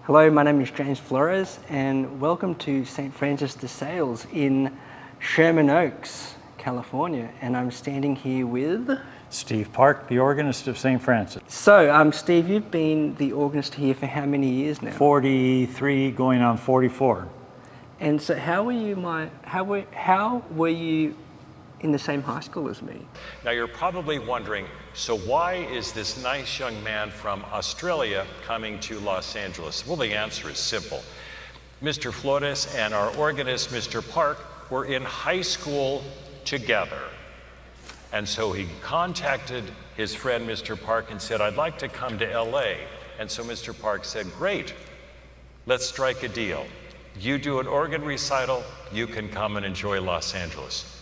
Hello, my name is James Flores and welcome to St. Francis de Sales in Sherman Oaks, California. And I'm standing here with... Steve Park, the organist of St. Francis. So, Steve, you've been the organist here for how many years now? 43 going on 44. And so how were you in the same high school as me? Now you're probably wondering, so why is this nice young man from Australia coming to Los Angeles? Well, the answer is simple. Mr. Flores and our organist, Mr. Park, were in high school together. And so he contacted his friend, Mr. Park, and said, I'd like to come to LA. And so Mr. Park said, great, let's strike a deal. You do an organ recital, you can come and enjoy Los Angeles.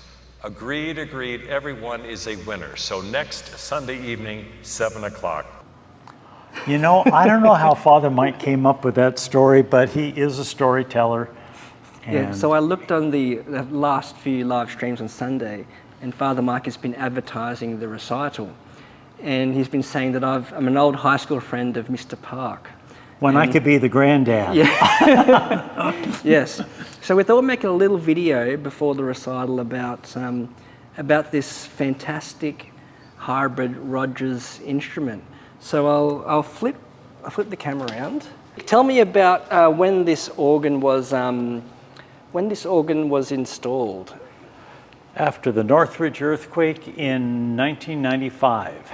Agreed, everyone is a winner. So next Sunday evening, 7 o'clock. You know, I don't know how Father Mike came up with that story, but he is a storyteller. Yeah, so I looked on the last few live streams on Sunday, and Father Mike has been advertising the recital. And he's been saying that I'm an old high school friend of Mr. Park. When I could be the granddad. Yeah. Yes. So we thought we'd make a little video before the recital about this fantastic hybrid Rogers instrument. So I'll flip the camera around. Tell me about when this organ was installed. After the Northridge earthquake in 1995.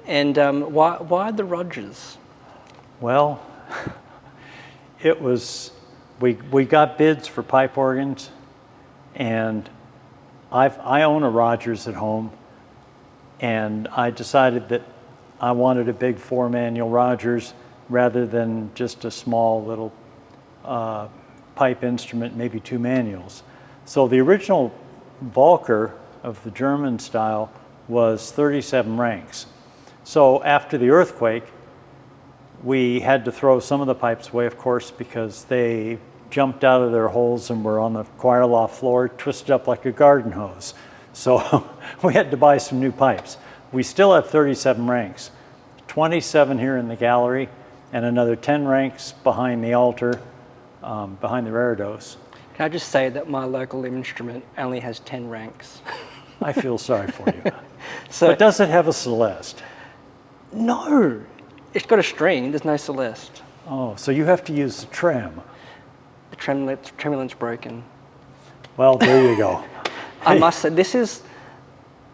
And why the Rogers? Well, it was, we got bids for pipe organs, and I own a Rogers at home, and I decided that I wanted a big 4-manual Rogers rather than just a small little pipe instrument, maybe 2 manuals. So the original Volker of the German style was 37 ranks. So after the earthquake, we had to throw some of the pipes away, of course, because they jumped out of their holes and were on the choir loft floor, twisted up like a garden hose. So we had to buy some new pipes. We still have 37 ranks, 27 here in the gallery, and another 10 ranks behind the altar, behind the reredos. Can I just say that my local instrument only has 10 ranks? I feel sorry for you. But does it have a Celeste? No. It's got a string, there's no Celeste. Oh, so you have to use the trem. The tremulant's broken. Well, there you go. I must say, this is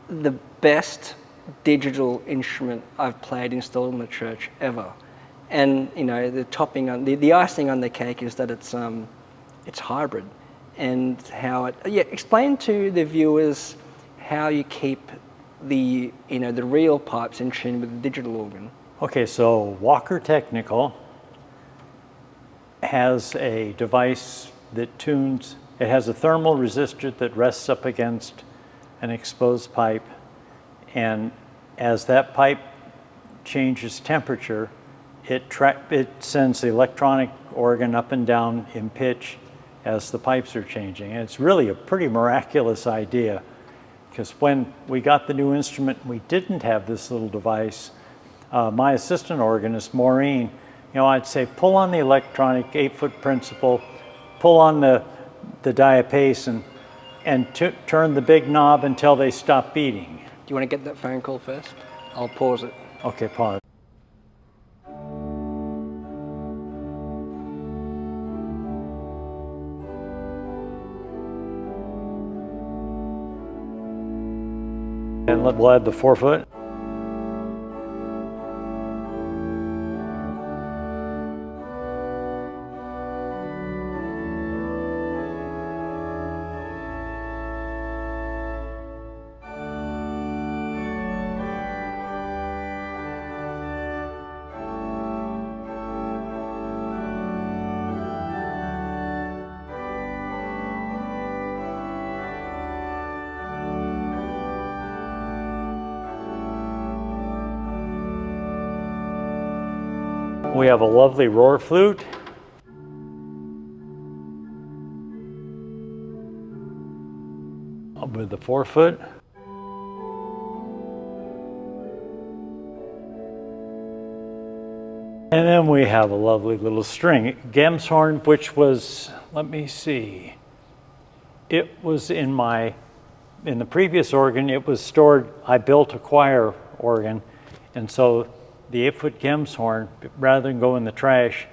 the best digital instrument I've played installed in the church ever. And you know, the topping on the icing on the cake is that it's hybrid, and how it. Yeah, explain to the viewers how you keep the real pipes in tune with the digital organ. Okay, so Walker Technical has a device that tunes. It has a thermal resistor that rests up against an exposed pipe, and as that pipe changes temperature, it sends the electronic organ up and down in pitch as the pipes are changing. And it's really a pretty miraculous idea, because when we got the new instrument, we didn't have this little device. My assistant organist, Maureen, I'd say, pull on the electronic 8-foot principal, pull on the diapason, and turn the big knob until they stop beating. Do you want to get that phone call first? I'll pause it. Okay, pause. And we'll add the 4-foot. We have a lovely roar flute. With the 4-foot. And then we have a lovely little string. Gemshorn, which was, let me see, it was in the previous organ, it was stored, I built a choir organ, and so the 8-foot Gemshorn, rather than go in the trash,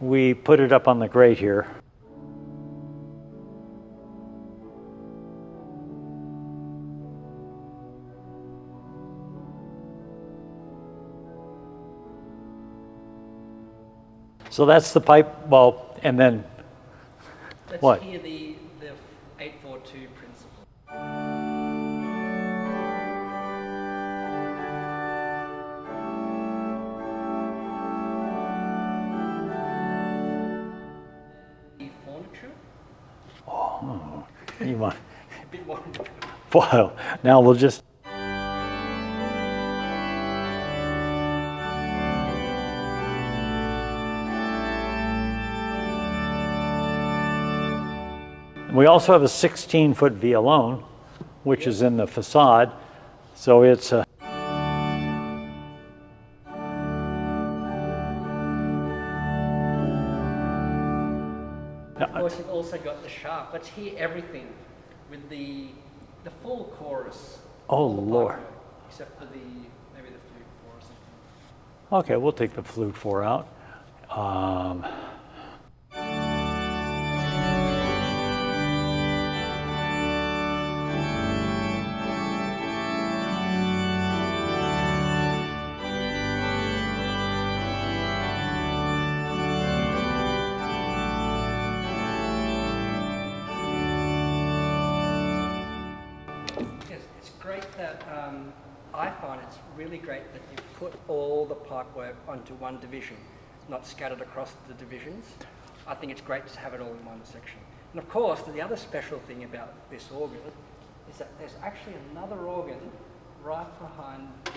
we put it up on the grate here. So that's the pipe, well, and then Let's what? hear the 842 principle. The furniture? You want, A bit more. well, now we'll just, we also have a 16-foot violon, which is in the facade. So it's a, Of course, you've also got the sharp. Let's hear everything with the full chorus. oh all the Lord. pipe work, except for maybe the flute four or something. Okay, we'll take the flute 4 out. Yes, it's great that I find it's really great that you put all the pipework onto one division, not scattered across the divisions. I think it's great to have it all in one section. And of course, the other special thing about this organ is that there's actually another organ right behind the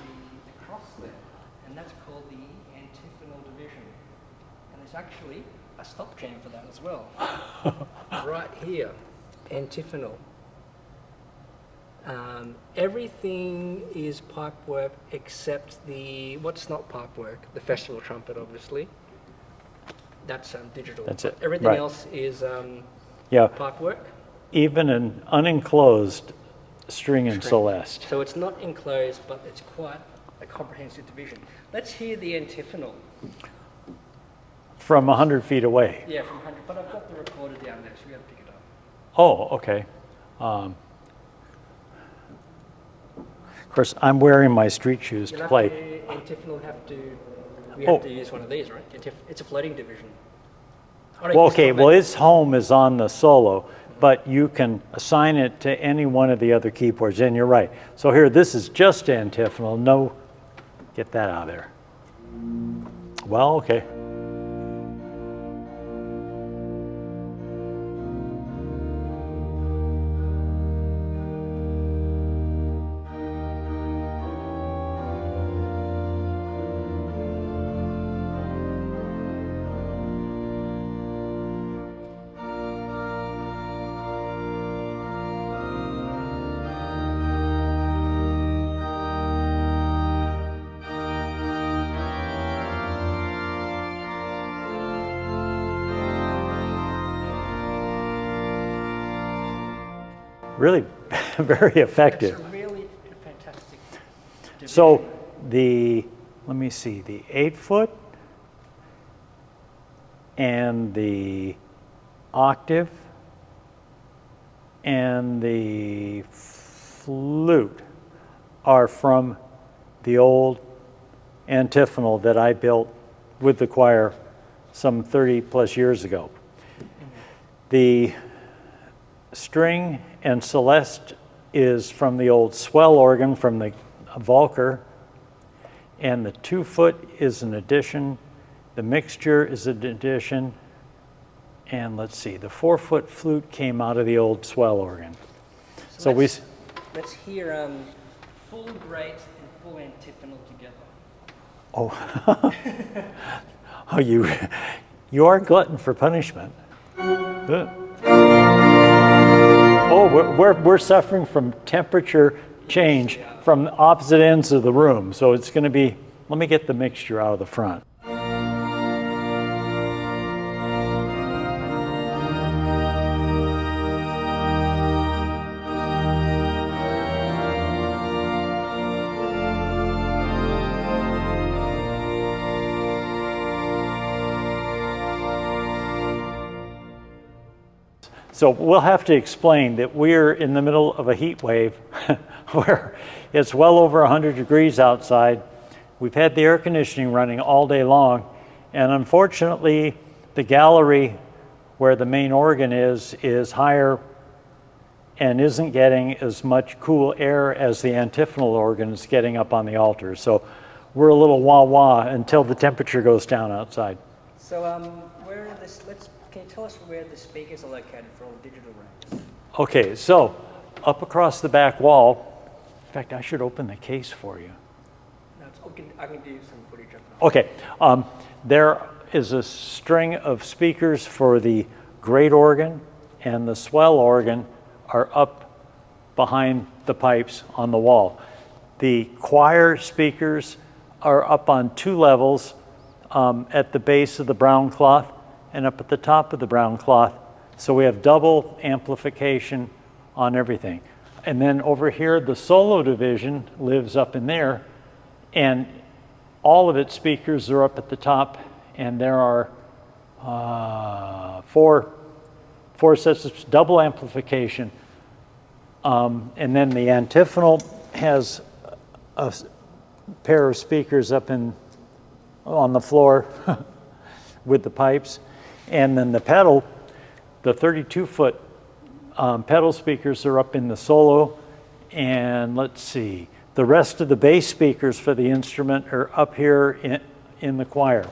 cross there, and that's called the antiphonal division. And there's actually a stop jam for that as well. Right here, antiphonal. Everything is pipework except what's not pipework, the festival trumpet, obviously. That's digital. That's it, Everything right. else is Yeah, pipework. even an unenclosed string in Celeste. So it's not enclosed, but it's quite a comprehensive division. Let's hear the antiphonal. From 100 feet away. Yeah, from 100, but I've got the recorder down there, so we have to pick it up. Oh, okay. Of course, I'm wearing my street shoes You'll to have play. to, antiphonal we Oh. have to use one of these, right? It's a floating division. Oh, no, Well, it's okay, not well, meant- its home is on the solo, but you can assign it to any one of the other keyboards, and you're right. So here, this is just antiphonal. No, get that out of there. Well, okay. Really very effective. It's a really fantastic division. So let me see, the 8-foot and the octave and the flute are from the old antiphonal that I built with the choir some 30 plus years ago. The string and Celeste is from the old swell organ from the Volker, and the 2-foot is an addition, the mixture is an addition, and let's see, the 4-foot flute came out of the old swell organ. So we, let's hear full great and full antiphonal together. oh, oh, you are a glutton for punishment. Oh, we're suffering from temperature change from the opposite ends of the room. So it's going to be, let me get the mixture out of the front. So we'll have to explain that we're in the middle of a heat wave where it's well over 100 degrees outside. We've had the air conditioning running all day long, and unfortunately the gallery where the main organ is higher and isn't getting as much cool air as the antiphonal organ is getting up on the altar. So we're a little wah-wah until the temperature goes down outside. So where are this? Can you tell us where the speakers are located for all digital rooms? Okay, so up across the back wall, in fact, I should open the case for you. No, I can do some footage of that. Okay, there is a string of speakers for the great organ, and the swell organ are up behind the pipes on the wall. The choir speakers are up on 2 levels at the base of the brown cloth and up at the top of the brown cloth. So we have double amplification on everything. And then over here, the solo division lives up in there, and all of its speakers are up at the top, and there are four sets of double amplification. And then the antiphonal has a pair of speakers up on the floor with the pipes. And then the pedal, the 32-foot pedal speakers are up in the solo. And let's see, the rest of the bass speakers for the instrument are up here in the choir.